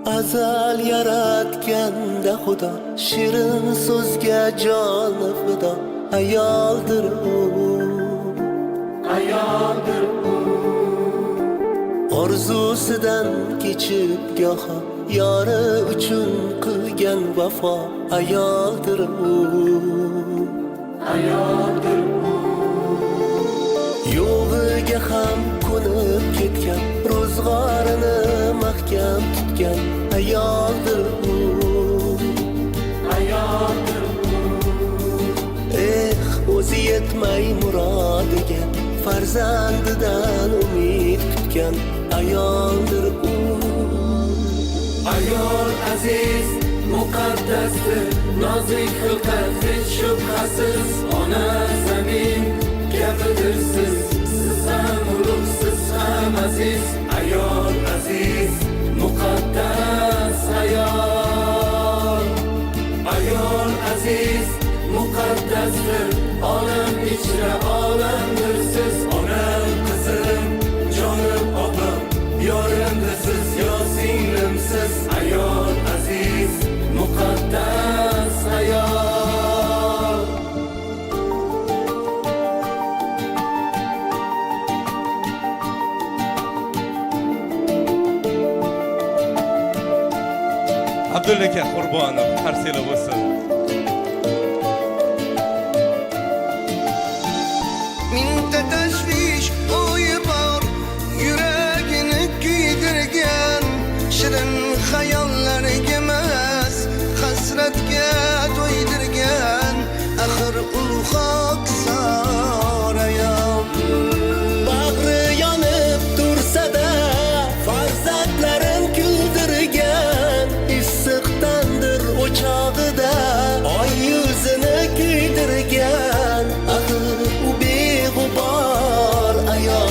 azal yaratganda Xudo shirin so'zga joni fido. Ayoldir u, ayoldir u, orzusidan kechib goho yori uchun qilgan vafo. Ayoldir u, ayoldir u, yo'g'iga ham ko'nib ketgan, ro'zg'orini mahkam tutgan. Ayoldir u, ayoldir u, o'zi yetmay murodiga farzandidan umid kutgan. Ayoldir u, ayol aziz muqaddasdir, nozik xilqat hech shubhasiz. Ona zamin kabidir siz ham ulug', siz ham aziz. Ayol aziz muqaddas, ayol, ayol aziz muqaddasdir, olam ichra olamdir siz. Onam, qizim, jonim, opam, yorimdasiz, yo singlimsiz. Ayol aziz muqaddas, ayol. Abdulla aka Qurbonov qarsiylar bo'lsin. Mingta tashvish o'yi bor, yuragini kuydirgan shirin xayol.